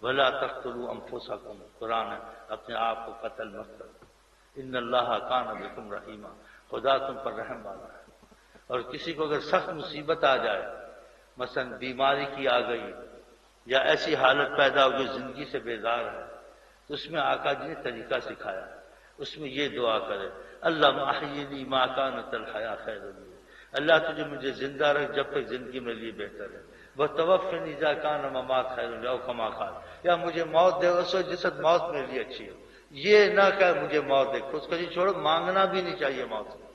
ولا تقتلوا انفسکم، قرآن ہے، اپنے آپ کو قتل مت کرو، ان اللہ کان بکم رحیما، خدا تم پر رحم والا ہے۔ اور کسی کو اگر سخت مصیبت آ جائے، مثلا بیماری کی آ گئی یا ایسی حالت پیدا ہو گئی زندگی سے بیزار ہے، تو اس میں آقا جی نے طریقہ سکھایا ہے، اس میں یہ دعا کرے، اللہم احیینی ما کانت الحیاۃ خیر لی، اللہ تجھے مجھے زندہ رکھ جب تک زندگی میرے لیے بہتر ہے، وتوفنی اذا کان الممات خیر لی، او کما قال، یا مجھے موت دے اس وقت جس وقت موت میرے لیے اچھی ہے، یہ نہ کہ مجھے موت دے، خود کشی چھوڑو، مانگنا بھی نہیں چاہیے موت سے،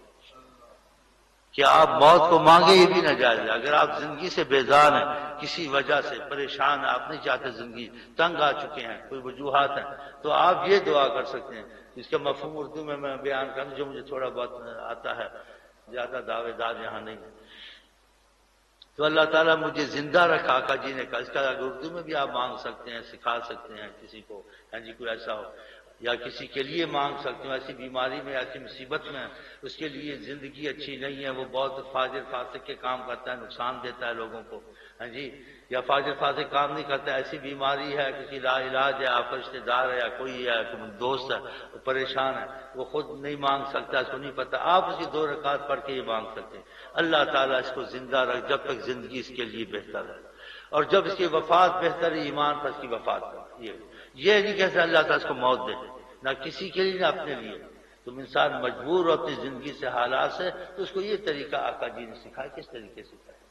کہ آپ موت کو مانگے یہ بھی نہ جائز ہے۔ اگر آپ زندگی سے بیزار ہیں، کسی وجہ سے پریشان ہیں، آپ نہیں چاہتے زندگی، تنگ آ چکے ہیں، کوئی وجوہات ہیں، تو آپ یہ دعا کر سکتے ہیں، اس کا مفہوم اردو میں بیان کروں جو مجھے تھوڑا بہت آتا ہے، زیادہ دعوے دار یہاں نہیں ہے۔ تو اللہ تعالیٰ مجھے زندہ رکھا، آقا جی نے کہا، اس کا اگر اردو میں بھی آپ مانگ سکتے ہیں، سکھا سکتے ہیں کسی کو، ہاں جی کوئی ایسا ہو، یا کسی کے لیے مانگ سکتے ہیں، ایسی بیماری میں ایسی مصیبت میں اس کے لیے زندگی اچھی نہیں ہے، وہ بہت فاجر فاسق کے کام کرتا ہے، نقصان دیتا ہے لوگوں کو، ہاں جی، یا فاجر فاسق کام نہیں کرتا، ایسی بیماری ہے، کسی لا علاج ہے، آپ کا رشتے دار ہے یا کوئی ہے، کوئی دوست ہے، وہ پریشان ہے، وہ خود نہیں مانگ سکتا، اس کو نہیں پتہ، آپ اسی 2 رکعت پڑھ کے یہ مانگ سکتے ہیں، اللہ تعالیٰ اس کو زندہ رکھ جب تک زندگی اس کے لیے بہتر ہے، اور جب اس کی وفات بہتر ہے ایمان پر اس کی وفات کر، یہ نہیں کہتے اللہ تعالیٰ اس کو موت دے، نہ کسی کے لیے نہ اپنے لیے، تم انسان مجبور ہو اپنی زندگی سے، حالات سے، تو اس کو یہ طریقہ آقا جی نے سکھایا، کس طریقے سے سکھایا۔